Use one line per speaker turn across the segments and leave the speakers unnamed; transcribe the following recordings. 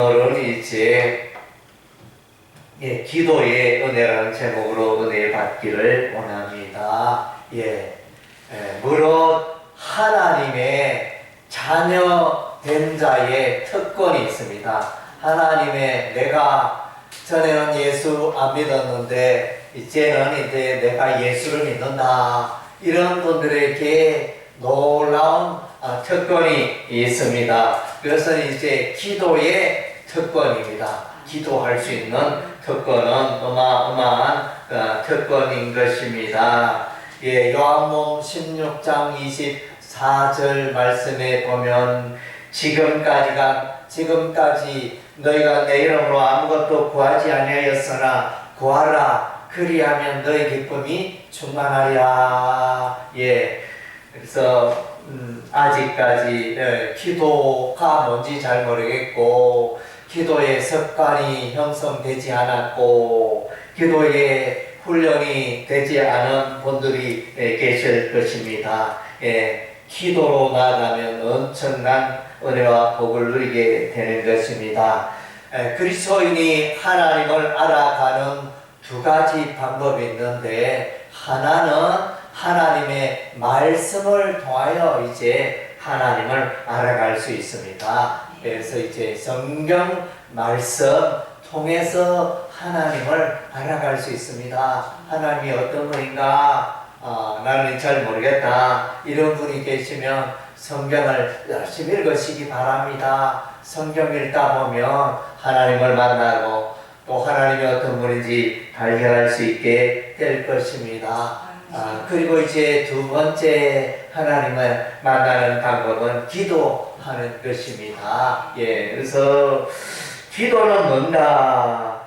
오늘은 이제 기도의 은혜라는 제목으로 은혜 받기를 원합니다. 무릇 하나님의 자녀 된 자의 특권이 있습니다. 하나님의 전에는 예수 안 믿었는데 이제는 내가 예수를 믿는다, 이런 분들에게 놀라운 특권이 있습니다. 그것은 이제 기도의 특권입니다. 기도할 수 있는 특권은 어마어마한 특권인 것입니다. 요한복음 16장 24절 말씀에 보면 지금까지 너희가 내 이름으로 아무것도 구하지 아니하였으나 구하라, 그리하면 너희 기쁨이 충만하리라. 그래서 아직까지 기도가 뭔지 잘 모르겠고, 기도의 습관이 형성되지 않았고, 기도의 훈련이 되지 않은 분들이 계실 것입니다. 기도로 나아가면 엄청난 은혜와 복을 누리게 되는 것입니다. 그리스도인이 하나님을 알아가는 두 가지 방법이 있는데, 하나는 하나님의 말씀을 통하여 이제 하나님을 알아갈 수 있습니다. 그래서 이제 성경 말씀 통해서 하나님을 알아갈 수 있습니다. 하나님이 어떤 분인가, 나는 잘 모르겠다, 이런 분이 계시면 성경을 열심히 읽으시기 바랍니다. 성경 읽다 보면 하나님을 만나고 또 하나님이 어떤 분인지 발견할 수 있게 될 것입니다. 그리고 이제 두 번째 하나님을 만나는 방법은 기도하는 것입니다. 그래서 기도는 뭔가?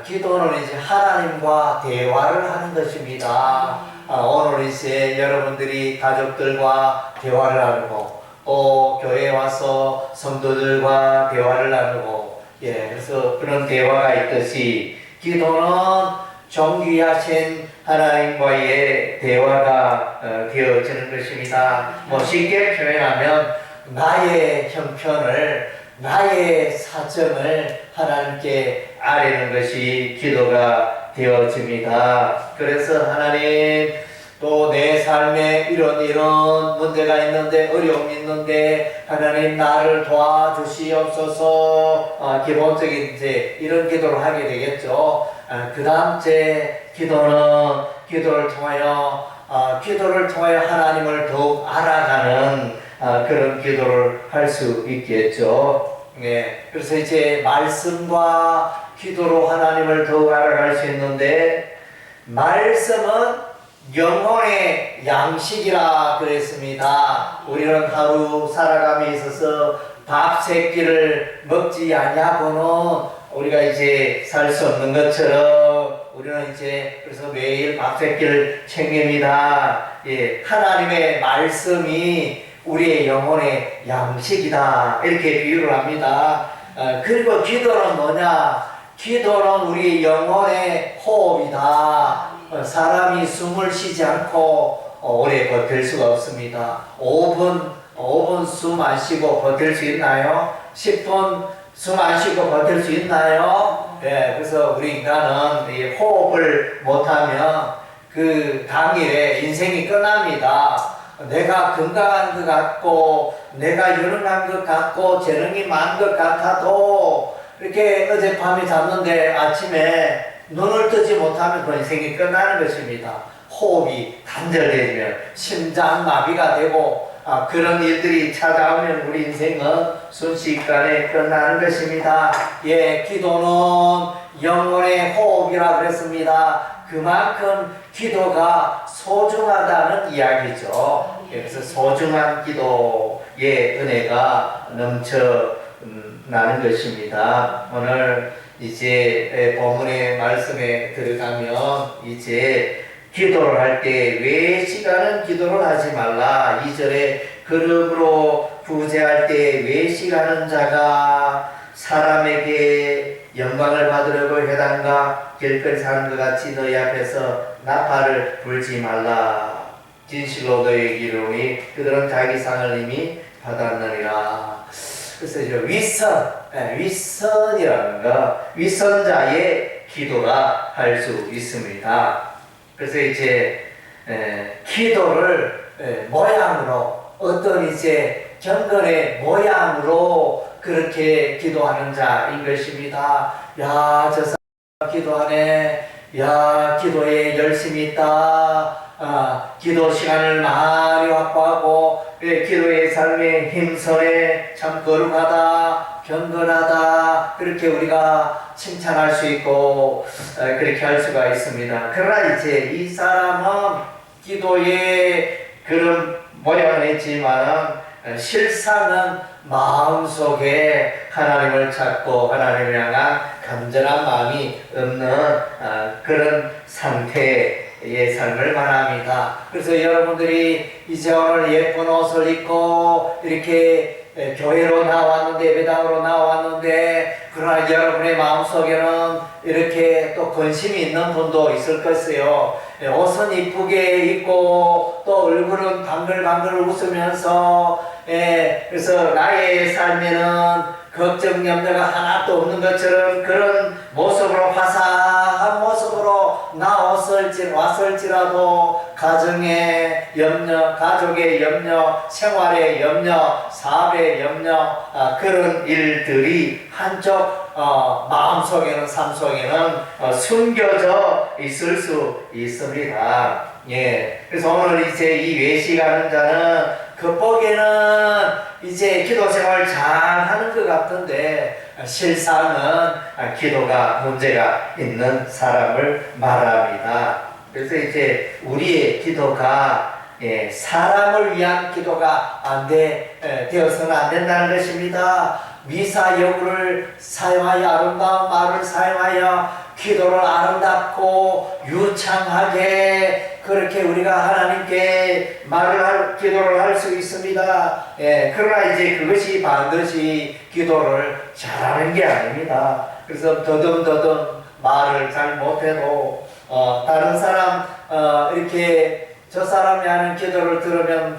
기도는 이제 하나님과 대화를 하는 것입니다. 오늘 이제 여러분들이 가족들과 대화를 나누고, 또 교회에 와서 성도들과 대화를 나누고, 그래서 그런 대화가 있듯이 기도는 존귀하신 하나님과의 대화가 되어지는 것입니다. 쉽게 표현하면 나의 형편을, 나의 사정을 하나님께 아뢰는 것이 기도가 되어집니다. 그래서 하나님, 또 내 삶에 이런 문제가 있는데, 어려움이 있는데 하나님 나를 도와주시옵소서. 기본적인 이제 이런 기도를 하게 되겠죠. 그 다음째 기도를 통하여 하나님을 더욱 알아가는 그런 기도를 할 수 있겠죠. 그래서 이제 말씀과 기도로 하나님을 더욱 알아갈 수 있는데, 말씀은 영혼의 양식이라 그랬습니다. 우리는 하루 살아감에 있어서 밥 세 끼를 먹지 아니하고는 우리가 이제 살 수 없는 것처럼, 우리는 이제 그래서 매일 밥 세 끼를 챙깁니다. 하나님의 말씀이 우리의 영혼의 양식이다, 이렇게 비유를 합니다. 그리고 기도는 뭐냐? 기도는 우리 영혼의 호흡이다. 사람이 숨을 쉬지 않고 오래 버틸 수가 없습니다. 5분 숨 안 쉬고 버틸 수 있나요? 10분 숨 안 쉬고 버틸 수 있나요? 그래서 우리 인간은 이 호흡을 못하면 그 당일에 인생이 끝납니다. 내가 건강한 것 같고, 내가 유능한 것 같고, 재능이 많은 것 같아도, 이렇게 어젯밤에 잤는데 아침에 눈을 뜨지 못하면 그 인생이 끝나는 것입니다. 호흡이 단절되면 심장마비가 되고, 그런 일들이 찾아오면 우리 인생은 순식간에 끝나는 것입니다. 기도는 영혼의 호흡이라 그랬습니다. 그만큼 기도가 소중하다는 이야기죠. 그래서 소중한 기도의 은혜가 넘쳐 나는 것입니다. 오늘 이제 본문의 말씀에 들어가면, 이제 기도를 할 때 외시가는 기도를 하지 말라. 2절에 그러므로 구제할 때 외시가는 자가 사람에게 영광을 받으려고 해당과 길거리 사는 것 같이 너희 앞에서 나팔을 불지 말라. 진실로 너희에게 이르노니 그들은 자기 상을 이미 받았느니라. 그래서 이제 윗선이라는 거, 윗선자의 기도라 할 수 있습니다. 그래서 이제 기도를 모양으로 어떤 이제 경건의 모양으로 그렇게 기도하는 자인 것입니다. 야, 저 사람 기도하네. 야, 기도에 열심히 있다. 기도 시간을 많이 확보하고 기도의 삶에 힘선해 참 거룩하다, 경건하다 그렇게 우리가 칭찬할 수 있고 그렇게 할 수가 있습니다. 그러나 이제 이 사람은 기도에 그런 모양을 했지만 실상은 마음속에 하나님을 찾고 하나님을 향한 간절한 마음이 없는 그런 상태의 삶을 말합니다. 그래서 여러분들이 이제 오늘 예쁜 옷을 입고 이렇게 교회로 나왔는데, 예배당으로 나왔는데, 그러나 여러분의 마음속에는 이렇게 또 관심이 있는 분도 있을 것이에요. 옷은 이쁘게 입고 또 얼굴은 방글방글 웃으면서 그래서 나의 삶에는 걱정 염려가 하나도 없는 것처럼 그런 모습으로 화사한 모습으로 왔을지라도 가정의 염려, 가족의 염려, 생활의 염려, 사업의 염려 그런 일들이 한쪽 마음속에는 삶 속에는 숨겨져 있을 수 있습니다. 예. 그래서 오늘 이제 이 외식하는 자는 겉보기에는 이제 기도 생활 잘 하는 것 같은데 실상은 기도가 문제가 있는 사람을 말합니다. 그래서 이제 우리의 기도가 사람을 위한 기도가 되어서는 안 된다는 것입니다. 미사 여구를 사용하여 아름다운 말을 사용하여 기도를 아름답고 유창하게 그렇게 우리가 하나님께 기도를 할 수 있습니다. 그러나 이제 그것이 반드시 기도를 잘하는 게 아닙니다. 그래서 더듬더듬 말을 잘 못해도 다른 사람 이렇게 저 사람이 하는 기도를 들으면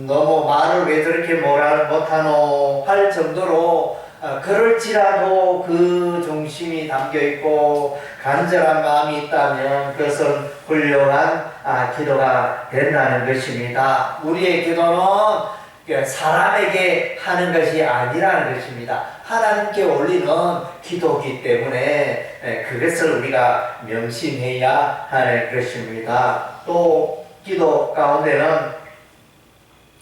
너무 말을 왜 저렇게 못하노 할 정도로 그럴지라도 그 중심이 담겨있고 간절한 마음이 있다면 그것은 훌륭한 기도가 된다는 것입니다. 우리의 기도는 사람에게 하는 것이 아니라는 것입니다. 하나님께 올리는 기도이기 때문에 그것을 우리가 명심해야 하는 것입니다. 또 기도 가운데는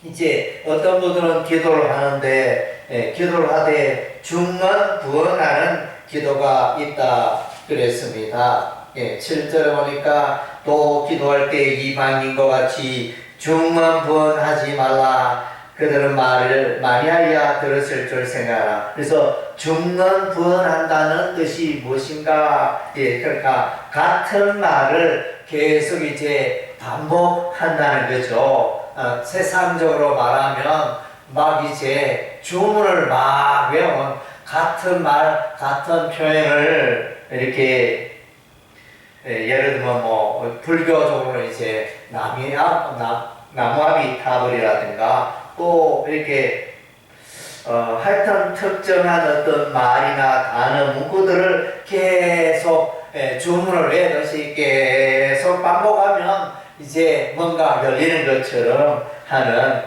이제 어떤 분들은 기도를 하는데 기도를 하되 중언부언하는 기도가 있다 그랬습니다. 7절에 보니까 또 기도할 때 이방인과 같이 중언부언하지 말라. 그들은 말을 많이 하여 들었을 줄 생각하라. 그래서 중언부언한다는 뜻이 무엇인가? 그러니까 같은 말을 계속 이제 반복한다는 거죠. 세상적으로 말하면 막 이제 주문을 막 외우면 같은 말, 같은 표현을 이렇게 예를 들면 뭐 불교적으로 이제 나무아미 타불이라든가 또 이렇게 하여튼 특정한 어떤 말이나 단어 문구들을 계속 주문을 외우듯이 계속 반복하면 이제 뭔가 열리는 것처럼 하는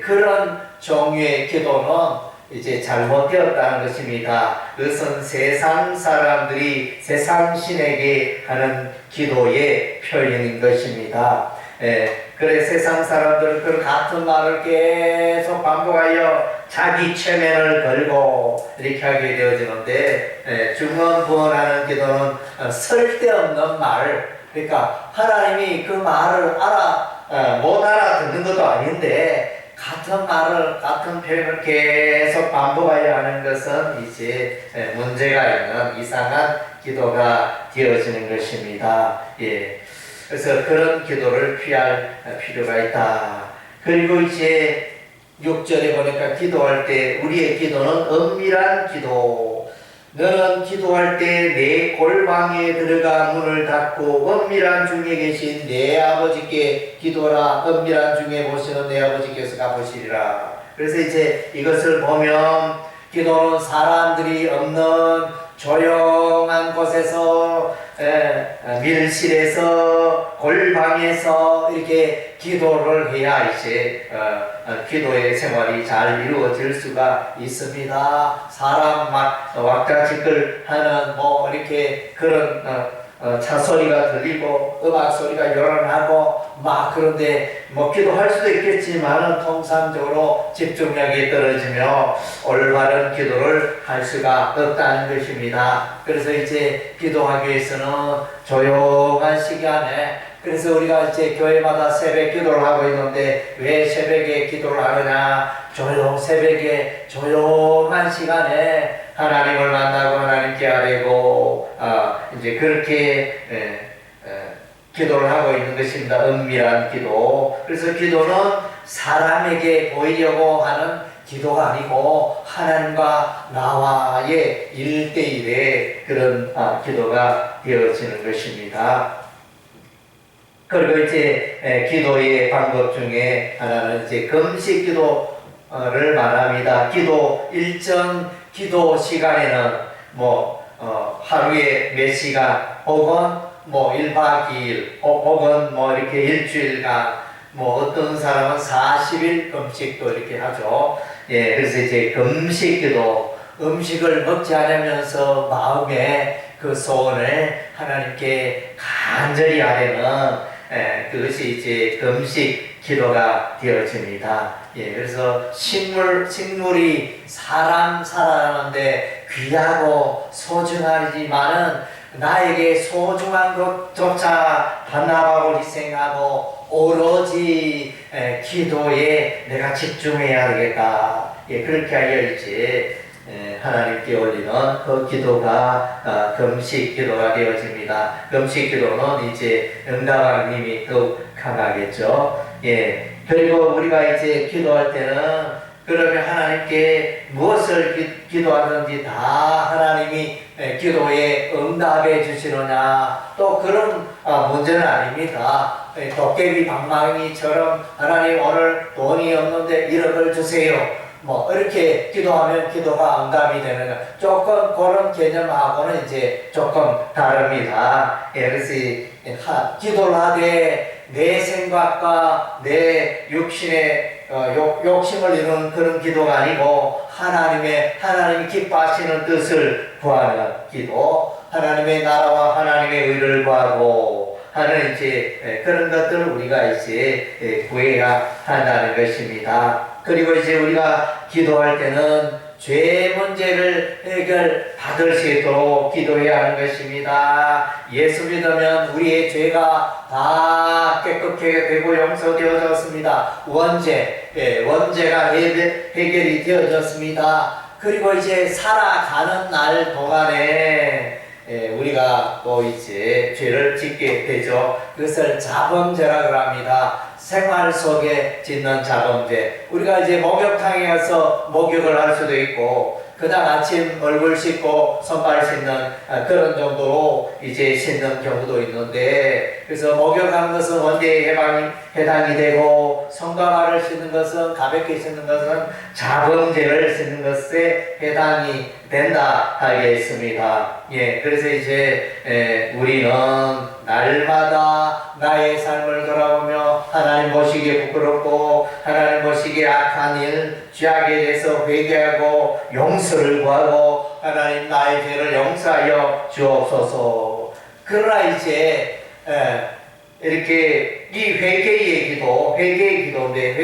그런 종류의 기도는 이제 잘못되었다는 것입니다. 그것은 세상 사람들이 세상 신에게 하는 기도의 표현인 것입니다. 그래 세상 사람들은 그 같은 말을 계속 반복하여 자기 체면을 걸고 이렇게 하게 되어지는데 중언부언하는 기도는 쓸데없는 말, 그러니까 하나님이 그 말을 못 알아듣는 것도 아닌데 같은 말을 같은 표현을 계속 반복하여 하는 것은 이제 문제가 있는 이상한 기도가 되어지는 것입니다. 그래서 그런 기도를 피할 필요가 있다. 그리고 이제 6절에 보니까 기도할 때 우리의 기도는 은밀한 기도. 너는 기도할 때 내 골방에 들어가 문을 닫고 은밀한 중에 계신 내 아버지께 기도하라. 은밀한 중에 보시는 내 아버지께서 갚으시리라. 그래서 이제 이것을 보면 기도는 사람들이 없는 조용한 곳에서 밀실에서 골방에서 이렇게 기도를 해야 이제 기도의 생활이 잘 이루어질 수가 있습니다. 사람 막 왁자지껄 하는 뭐 이렇게 그런 차 소리가 들리고 음악 소리가 요란하고 막 그런데 뭐 기도할 수도 있겠지만은 통상적으로 집중력이 떨어지며 올바른 기도를 할 수가 없다는 것입니다. 그래서 이제 기도하기 위해서는 조용한 시간에, 그래서 우리가 이제 교회마다 새벽 기도를 하고 있는데 왜 새벽에 기도를 하느냐? 새벽에 조용한 시간에 하나님을 만나고 하나님께 아뢰고 이제 그렇게 기도를 하고 있는 것입니다. 은밀한 기도. 그래서 기도는 사람에게 보이려고 하는 기도가 아니고 하나님과 나와의 1대1의 그런 기도가 되어지는 것입니다. 그리고 이제 기도의 방법 중에 하나는 이제 금식 기도를 말합니다. 일정 기도 시간에는 하루에 몇 시간 혹은 1박 2일 혹은 이렇게 일주일간 어떤 사람은 40일 금식도 이렇게 하죠. 예, 그래서 이제 금식 기도, 음식을 먹지 않으면서 마음의 그 소원을 하나님께 간절히 아뢰는 그것이 이제 금식 기도가 되어집니다. 예, 그래서 식물이 사람 살아가는데 귀하고 소중하지만은 나에게 소중한 것조차 반납하고 희생하고 오로지 기도에 내가 집중해야 하겠다. 예, 그렇게 하여 이제 하나님께 올리는 그 기도가 금식 기도가 되어집니다. 금식 기도는 이제 응답하는 힘이 더욱 강하겠죠. 예. 그리고 우리가 이제 기도할 때는 그러면 하나님께 무엇을 기도하든지 다 하나님이 기도에 응답해 주시느냐, 또 그런 문제는 아닙니다. 도깨비 방망이처럼 하나님 오늘 돈이 없는데 1억을 주세요. 이렇게 기도하면 기도가 응답이 되는 조금 그런 개념하고는 이제 조금 다릅니다. 예, 그래서 기도를 하되 내 생각과 내 육신의 욕심을 이루는 그런 기도가 아니고 하나님이 기뻐하시는 뜻을 구하는 기도, 하나님의 나라와 하나님의 의를 구하고 하는 이제 그런 것들을 우리가 이제 구해야 한다는 것입니다. 그리고 이제 우리가 기도할 때는 죄 문제를 해결받을 수 있도록 기도해야 하는 것입니다. 예수 믿으면 우리의 죄가 다 깨끗하게 되고 용서되어졌습니다. 원죄가 해결이 되어졌습니다. 그리고 이제 살아가는 날 동안에 우리가 또 이제 죄를 짓게 되죠. 그것을 자범죄라고 합니다. 생활 속에 짓는 자범죄. 우리가 이제 목욕탕에 가서 목욕을 할 수도 있고, 그다음 아침 얼굴 씻고 손발 씻는 그런 정도로 이제 씻는 경우도 있는데, 그래서 목욕하는 것은 원죄에 해당이 되고, 손과 발을 씻는 것은, 가볍게 씻는 것은 자범죄를 씻는 것에 해당이 된다 하겠습니다. 예, 그래서 이제 우리는 날마다 나의 삶을 돌아보며 하나님 보시기에 부끄럽고 하나님 보시기에 악한 일, 죄악에 대해서 회개하고 용서를 구하고 하나님 나의 죄를 용서하여 주옵소서. 그러나 이제 이렇게 이 회개의 기도인데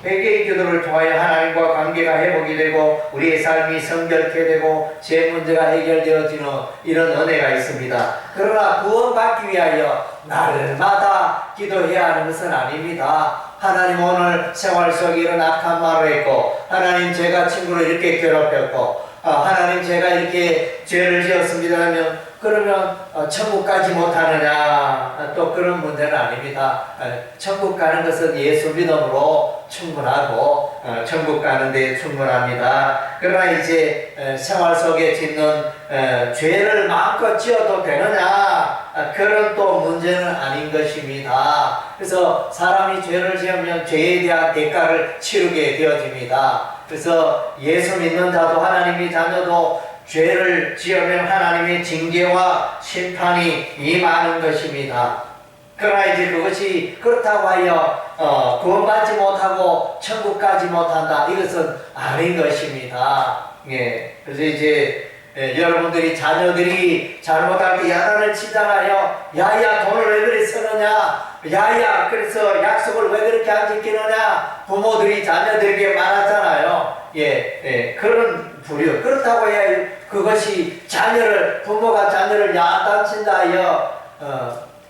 회개의 기도를 통하여 하나님과 관계가 회복이 되고 우리의 삶이 성결케 되고 죄 문제가 해결되어지는 이런 은혜가 있습니다. 그러나 구원받기 위하여 날마다 기도해야 하는 것은 아닙니다. 하나님 오늘 생활 속에 이런 악한 말을 했고, 하나님 제가 친구를 이렇게 괴롭혔고, 하나님 제가 이렇게 죄를 지었습니다 하면 그러면 천국 가지 못하느냐, 또 그런 문제는 아닙니다. 천국 가는 것은 예수 믿음으로 충분하고 천국 가는 데 충분합니다. 그러나 이제 생활 속에 짓는 죄를 마음껏 지어도 되느냐, 그런 또 문제는 아닌 것입니다. 그래서 사람이 죄를 지으면 죄에 대한 대가를 치르게 되어집니다. 그래서 예수 믿는 자도 하나님의 자녀도 죄를 지으면 하나님의 징계와 심판이 임하는 것입니다. 그러나 이제 그것이 그렇다고 하여 구원받지 못하고 천국 가지 못한다, 이것은 아닌 것입니다. 예. 그래서 이제 여러분들이 자녀들이 잘못할 때 야단을 치잖아요. 야야 돈을 왜 그리 쓰느냐, 야야 그래서 약속을 왜 그렇게 안 지키느냐, 부모들이 자녀들에게 말하잖아요. 예, 그런 불효. 그렇다고 해야 그것이 부모가 자녀를 야단친다 하여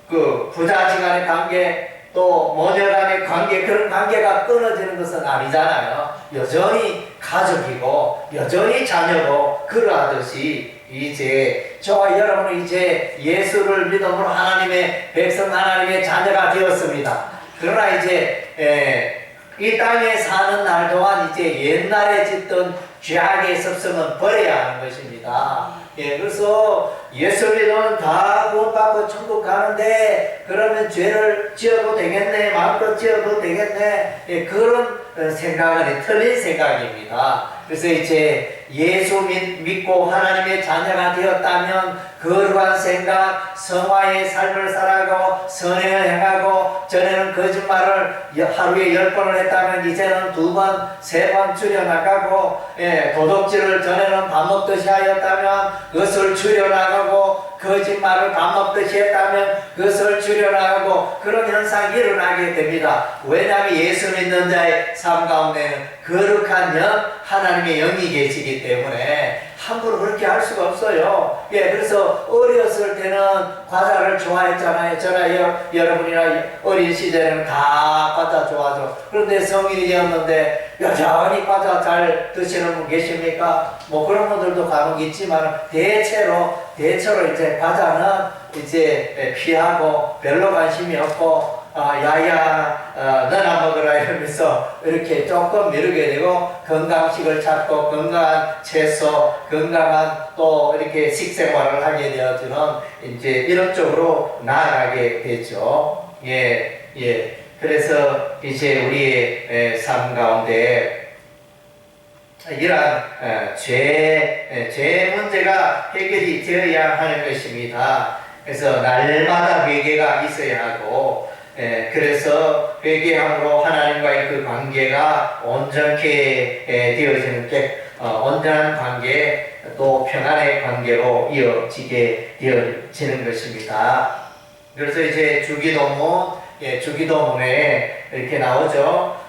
그 부자지간의 관계, 또 모녀 간의 관계, 그런 관계가 끊어지는 것은 아니잖아요. 여전히 가족이고 여전히 자녀고, 그러하듯이 이제 저와 여러분은 이제 예수를 믿음으로 하나님의 백성, 하나님의 자녀가 되었습니다. 그러나 이제 이 땅에 사는 날 동안 이제 옛날에 짓던 죄악의 습성은 버려야 하는 것입니다. 예, 그래서 예수 믿으면 다 구원받고 천국 가는데, 그러면 죄를 지어도 되겠네, 마음껏 지어도 되겠네, 예, 그런 생각은 틀린 생각입니다. 그래서 이제 예수 믿고 하나님의 자녀가 되었다면 거룩한 생각, 성화의 삶을 살아가고 선행을 행하고, 전에는 거짓말을 하루에 10번을 했다면 이제는 2번, 3번 줄여나가고, 예, 도둑질을 전에는 밥 먹듯이 하였다면 그것을 줄여나가고, 거짓말을 밥 먹듯이 했다면 그것을 줄여나가고, 그런 현상이 일어나게 됩니다. 왜냐하면 예수 믿는 자의 삶 가운데는 거룩한 영, 하나님의 영이 계시기 때문에 함부로 그렇게 할 수가 없어요. 예, 그래서 어렸을 때는 과자를 좋아했잖아요. 저나 여러분이나 어린 시절에는 다 과자 좋아하죠. 그런데 성인이 되었는데 여전히 과자 잘 드시는 분 계십니까? 뭐 그런 분들도 간혹 있지만 대체로 이제 과자는 이제 피하고 별로 관심이 없고, 너나 먹으라 이러면서 이렇게 조금 미루게 되고, 건강식을 찾고 건강한 채소, 건강한 또 이렇게 식생활을 하게 되어지는 이제 이런 쪽으로 나아가게 되죠. 예. 그래서 이제 우리의 삶 가운데 이러한 죄 문제가 해결이 되어야 하는 것입니다. 그래서 날마다 회개가 있어야 하고, 그래서 회개함으로 하나님과의 그 관계가 온전케 되어지는 온전한 관계, 또 평안의 관계로 이어지게 되어지는 것입니다. 그래서 이제 주기도문에 이렇게 나오죠.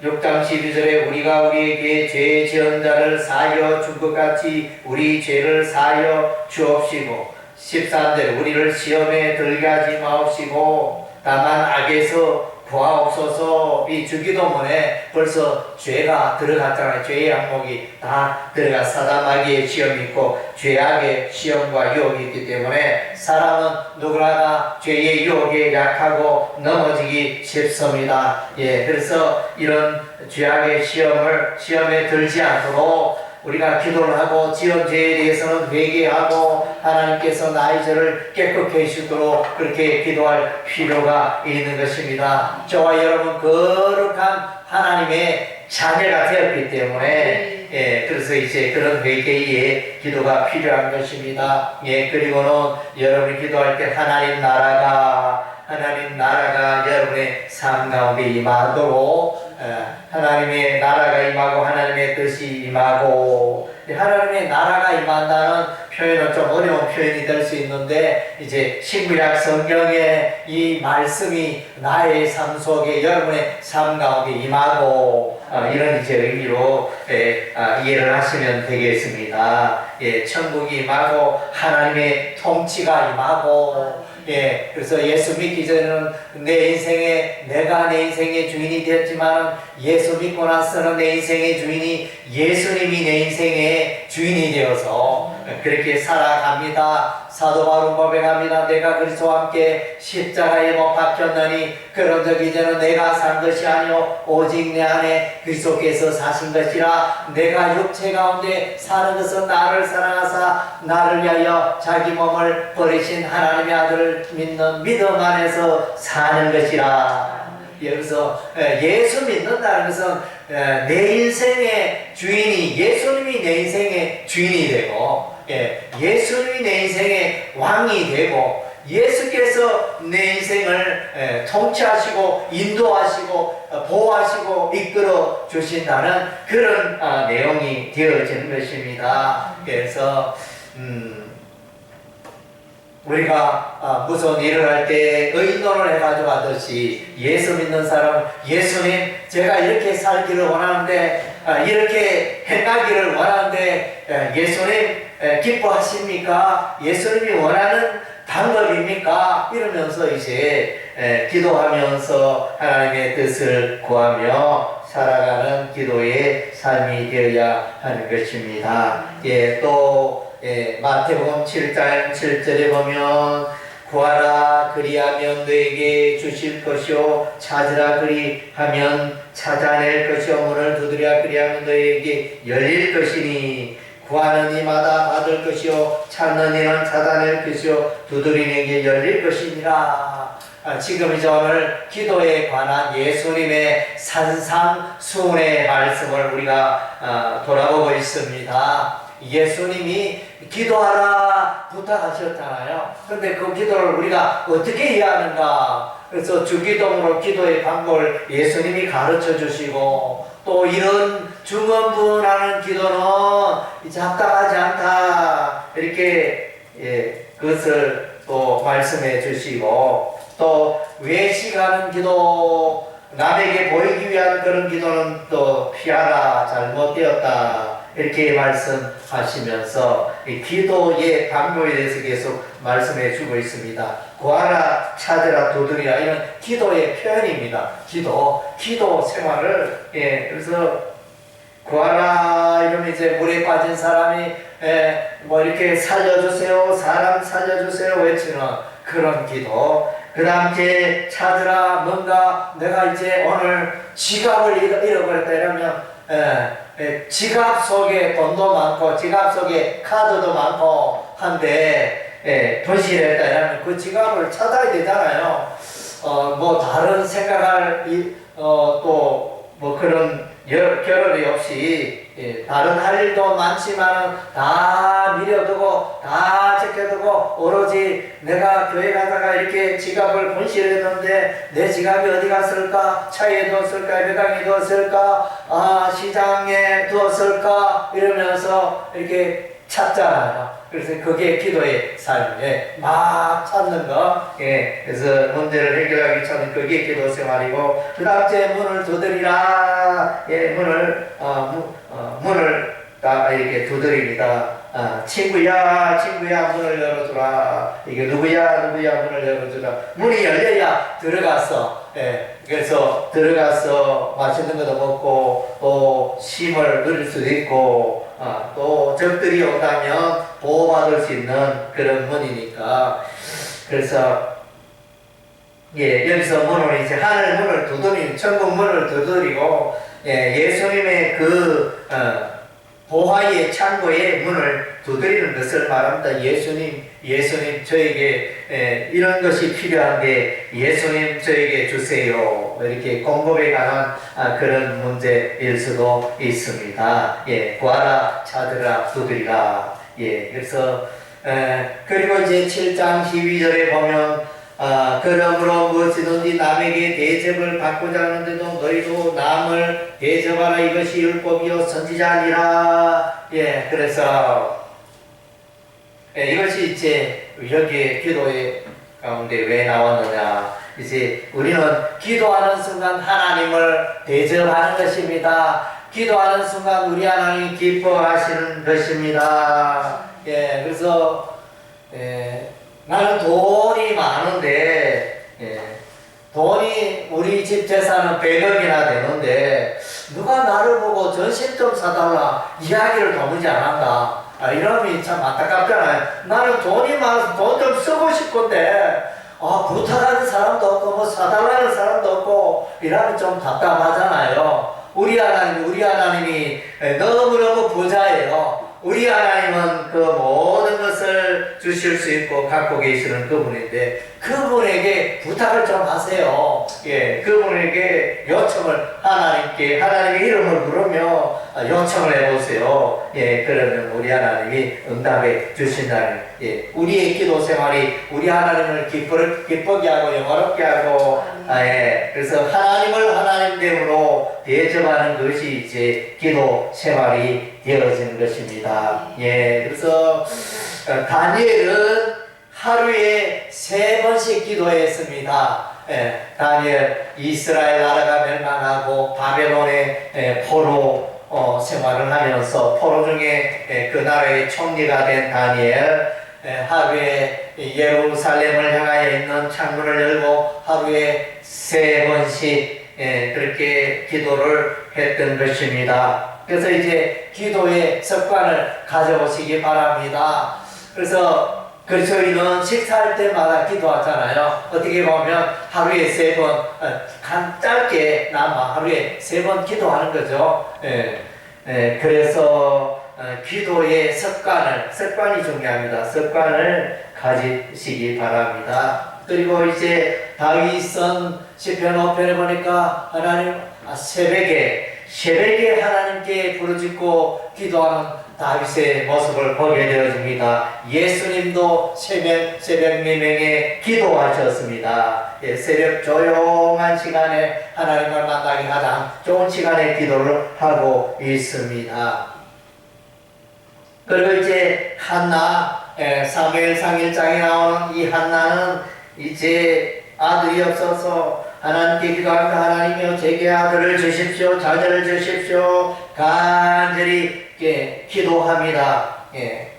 6장 12절에 우리가 우리에게 죄 지은 자를 사하여 준 것 같이 우리 죄를 사하여 주옵시고, 13절 우리를 시험에 들게 하지 마옵시고 다만 악에서 구하옵소서. 이 주기도문에 벌써 죄가 들어갔잖아요. 죄의 항목이 다 들어가. 사단마귀의 시험이 있고 죄악의 시험과 유혹이 있기 때문에 사람은 누구나 죄의 유혹에 약하고 넘어지기 쉽습니다. 예, 그래서 이런 죄악의 시험에 들지 않도록 우리가 기도를 하고 지은 죄에 대해서는 회개하고 하나님께서 나의 죄를 깨끗게 해주도록 그렇게 기도할 필요가 있는 것입니다. 저와 여러분 거룩한 하나님의 자녀가 되었기 때문에 그래서 이제 그런 회개의 기도가 필요한 것입니다. 그리고는 여러분이 기도할 때 하나님 나라가 여러분의 삶 가운데 임하도록, 하나님의 나라가 임하고 하나님의 뜻이 임하고, 하나님의 나라가 임한다는 표현은 좀 어려운 표현이 될 수 있는데, 이제 신구약 성경의 이 말씀이 나의 삶 속에 여러분의 삶 가운데 임하고, 이런 이제 의미로 이해를 하시면 되겠습니다. 천국이 임하고 하나님의 통치가 임하고, 그래서 예수 믿기 전에는 내가 내 인생의 주인이 되었지만 예수 믿고 나서는 내 인생의 주인이 예수님이 내 인생의 주인이 되어서 그렇게 살아갑니다. 사도 바울은 고백합니다. 내가 그리스도와 함께 십자가에 못 박혔느니 그런즉 이제는 내가 산 것이 아니요 오직 내 안에 그리스도께서 사신 것이라. 내가 육체 가운데 사는 것은 나를 사랑하사 나를 위하여 자기 몸을 버리신 하나님의 아들을 믿는 믿음 안에서 사는 것이라. 여기서 예수 믿는다는 것은 내 인생의 주인이 예수님이 내 인생의 주인이 되고 예수님이 내 인생의 왕이 되고 예수께서 내 인생을 통치하시고 인도하시고 보호하시고 이끌어 주신다는 그런 내용이 되어지는 것입니다. 그래서 우리가 무슨 일을 할 때 의논을 해가지고 하듯이 예수 믿는 사람 예수님 제가 이렇게 살기를 원하는데 이렇게 행하기를 원하는데 예수님 기뻐하십니까? 예수님이 원하는 방법입니까? 이러면서 이제 기도하면서 하나님의 뜻을 구하며 살아가는 기도의 삶이 되어야 하는 것입니다. 또 마태복음 7장 7절에 보면 구하라 그리하면 너에게 주실 것이요 찾으라 그리하면 찾아낼 것이요 문을 두드리라 그리하면 너에게 열릴 것이니 구하는 이마다 받을 것이요 찾는 이는 찾아낼 것이요 두드리는 이에게 열릴 것이니라. 지금 이제 오늘 기도에 관한 예수님의 산상수훈의 말씀을 우리가 돌아보고 있습니다. 예수님이 기도하라 부탁하셨잖아요. 그런데 그 기도를 우리가 어떻게 해야 하는가? 그래서 주기도문으로 기도의 방법을 예수님이 가르쳐 주시고 또 이런 중언부언하는 기도는 이제 합당하지 않다 이렇게 그것을 또 말씀해 주시고 또 외식하는 기도 남에게 보이기 위한 그런 기도는 또 피하라 잘못되었다 이렇게 말씀하시면서 이 기도의 방법에 대해서 계속 말씀해 주고 있습니다. 구하라 찾으라 두드리라 이런 기도의 표현입니다. 기도 생활을 그래서 구하라 이러면 이제 물에 빠진 사람이 뭐 이렇게 살려주세요 사람 살려주세요 외치는 그런 기도. 그 다음 이제 찾으라 뭔가 내가 이제 오늘 지갑을 잃어버렸다 이러면 지갑 속에 돈도 많고 지갑 속에 카드도 많고 한데 분실했다 이러면 그 지갑을 찾아야 되잖아요. 뭐 다른 생각할 또 뭐 그런 겨를이 없이 다른 할 일도 많지만 다 미뤄두고 다 지켜두고 오로지 내가 교회 가다가 이렇게 지갑을 분실했는데 내 지갑이 어디 갔을까? 차에 두었을까? 배당에 두었을까? 시장에 두었을까? 이러면서 이렇게 찾잖아요. 그래서 그게 기도의 삶에 막 찾는 거. 그래서 문제를 해결하기 찾는 그게 기도 생활이고, 그 다음 째 문을 두드리라. 문을 다 이렇게 두드립니다. 친구야 문을 열어주라. 이게 누구야 문을 열어주라. 문이 열려야 들어갔어. 그래서 들어가서 맛있는 것도 먹고 또 쉼을 누릴 수도 있고 또 적들이 온다면 보호받을 수 있는 그런 문이니까. 그래서 여기서 문을 이제 하늘 문을 두드리고 천국 문을 두드리고 예수님의 그 보화의 창고의 문을 두드리는 것을 말합니다. 예수님 저에게 이런 것이 필요한데 예수님 저에게 주세요. 이렇게 공급에 관한 그런 문제일 수도 있습니다. 구하라 찾으라 두드리라. 그래서 그리고 이제 7장 12절에 보면 그러므로 무엇이든지 남에게 대접을 받고자 하는데도 너희도 남을 대접하라. 이것이 율법이요 선지자 아니라. 그래서 이것이 이제 여기 기도의 가운데 왜 나왔느냐. 이제 우리는 기도하는 순간 하나님을 대접하는 것입니다. 기도하는 순간 우리 하나님 기뻐하시는 것입니다. 그래서 나는 돈이 많은데 돈이 우리 집 재산은 100억이나 되는데 누가 나를 보고 전신 좀 사달라 이야기를 도무지 안 한다. 이러면 참 안타깝잖아요. 나는 돈이 많아서 돈 좀 쓰고 싶은데 부탁하는 사람도 없고 뭐 사달라는 사람도 없고 이러면 좀 답답하잖아요. 우리 하나님이 너무너무 부자예요. 우리 하나님은 그 모든 것을 주실 수 있고 갖고 계시는 그분인데 그분에게 부탁을 좀 하세요. 예, 그분에게 요청을 하나님의 이름을 부르며 요청을 해보세요. 예, 그러면 우리 하나님이 응답해 주신다는, 예, 우리의 기도 생활이 우리 하나님을 기쁘게 하고 영화롭게 하고, 예, 그래서 하나님을 하나님됨으로 대접하는 것이 이제 기도 생활이 되어지는 것입니다. 예, 그래서 다니엘은 하루에 3번씩 기도했습니다. 예, 다니엘 이스라엘 나라가 멸망하고 바벨론의 포로 생활을 하면서 포로 중에 그 나라의 총리가 된 다니엘, 하루에 예루살렘을 향하여 있는 창문을 열고 하루에 3번씩 그렇게 기도를 했던 것입니다. 그래서 이제 기도의 습관을 가져보시기 바랍니다. 그래서 저희는 식사할 때마다 기도하잖아요. 어떻게 보면 하루에 3번, 짧게나마 하루에 3번 기도하는 거죠. 그래서 기도의 습관이 중요합니다. 습관을 가지시기 바랍니다. 그리고 이제 다윗은 시편 5편에 보니까 하나님 새벽에 하나님께 부르짖고 기도하는 다윗의 모습을 보게 되어집니다. 예수님도 새벽 미명에 기도하셨습니다. 예, 새벽 조용한 시간에 하나님을 만나기 가장 좋은 시간에 기도를 하고 있습니다. 그리고 이제 한나, 사무엘상 1장에 나오는 이 한나는 이제 아들이 없어서 하나님께 기도하니까 하나님이여 제게 아들을 주십시오, 자녀를 주십시오, 간절히 기도합니다. 예.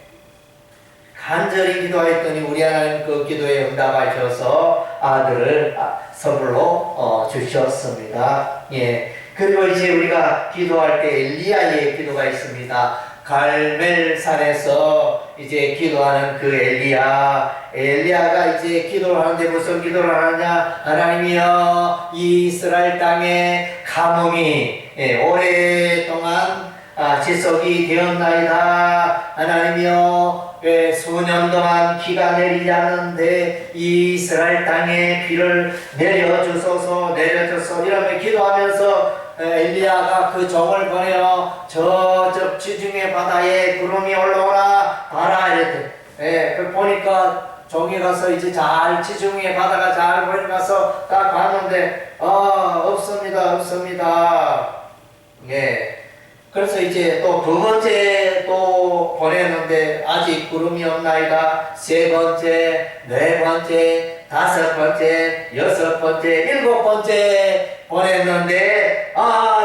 간절히 기도했더니 우리 하나님 그 기도에 응답하셔서 아들을 선물로 주셨습니다. 예. 그리고 이제 우리가 기도할 때 엘리야의 기도가 있습니다. 갈멜산에서 이제 기도하는 그 엘리야가 이제 기도를 하는데 무슨 기도를 하느냐? 하나님이여 이스라엘 땅에 가뭄이 오랫동안 지속이 되었나이다. 하나님이여 수년 동안 비가 내리지 않는데 이스라엘 땅에 비를 내려주소서 이러며 기도하면서 엘리야가 그 종을 보내어 저쪽 지중해 바다에 구름이 올라오나 봐라 이랬대. 그 보니까 종이 가서 이제 지중해 바다가 잘 보이는 가서 딱 봤는데 없습니다. 예. 그래서 이제 또 2번째 또 보냈는데 아직 구름이 없나이다. 3번째, 4번째, 5번째, 6번째, 7번째 보냈는데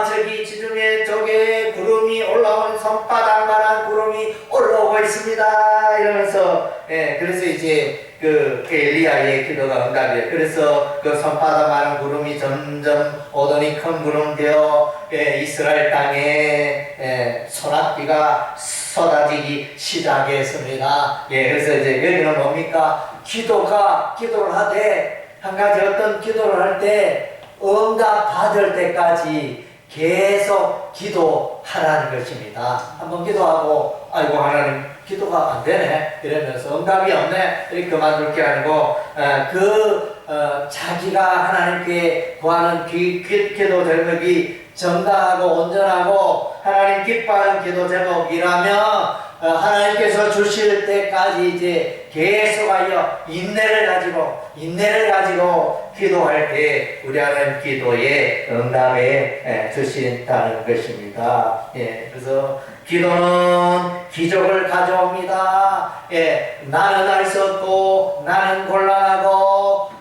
저기 지중해 쪽에 구름이 올라오는 손바닥만한 구름이 올라오고 있습니다. 이러면서 그래서 이제 그 엘리야의 기도가 응답이에요. 그래서 그 손바닥만한 구름이 점점 오더니 큰 구름 되어 이스라엘 땅에 소낙비가 쏟아지기 시작했습니다. 그래서 이제 여기는 뭡니까? 기도를 하되 한 가지 어떤 기도를 할 때 응답 받을 때까지 계속 기도하라는 것입니다. 한번 기도하고 아이고 하나님 기도가 안 되네 이러면서 응답이 없네 이렇게 그만둘 게 아니고 자기가 하나님께 구하는 기도 제목이 정당하고 온전하고 하나님 기뻐하는 기도 제목이라면 하나님께서 주실 때까지 이제 계속하여 인내를 가지고 기도할 때 우리 하나님 기도에 응답해 주신다는 것입니다. 그래서 기도는 기적을 가져옵니다. 나는 할 수 없고 나는 곤란하고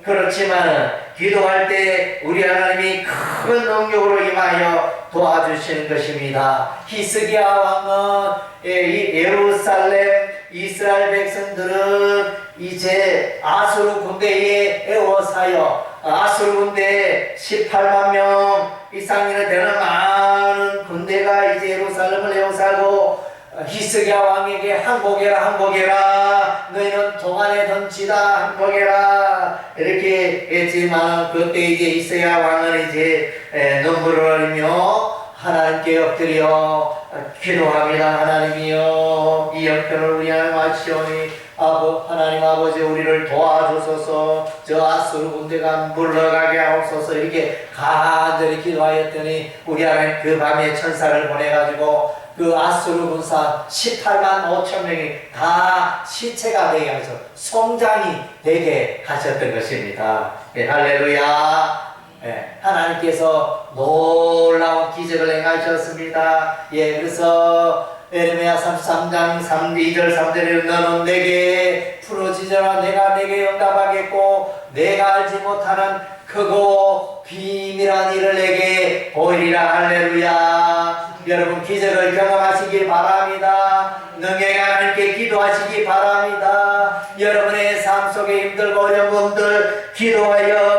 그렇지만 기도할 때 우리 하나님이 큰 능력으로 임하여 도와주시는 것입니다. 히스기야 왕은 예루살렘 이스라엘 백성들은 이제 아수르 군대에 에워싸여 아수르 군대 18만 명 이상이나 되는 많은 군대가 이제 예루살렘을 에워싸고 히스기야 왕에게 항복해라 너희는 동안의 덩치다 항복해라 이렇게 했지만 그때 이제 히스기야 왕은 이제 눈물을 흘리며 하나님께 엎드려 기도합니다. 하나님이여 이 형편을 우리 하나님 아시오니 하나님 아버지 우리를 도와주소서. 저 아수르 군대가 물러가게 하옵소서. 이렇게 간절히 기도하였더니 우리 하나님 그 밤에 천사를 보내가지고 그 아수르 군사 18만 5천 명이 다 시체가 되게 하셔서 송장이 되게 하셨던 것입니다. 예, 할렐루야. 예, 하나님께서 놀라운 기적을 행하셨습니다. 예, 그래서 에레미야 33장 2절 3절에 너는 내게 풀어지더라. 내가 내게 응답하겠고 내가 알지 못하는 크고 비밀한 일을 내게 보이리라. 할렐루야. 여러분 기적을 경험하시기 바랍니다. 능히 하나님께 기도하시기 바랍니다. 여러분의 삶 속에 힘들고 어려운 분들 기도하여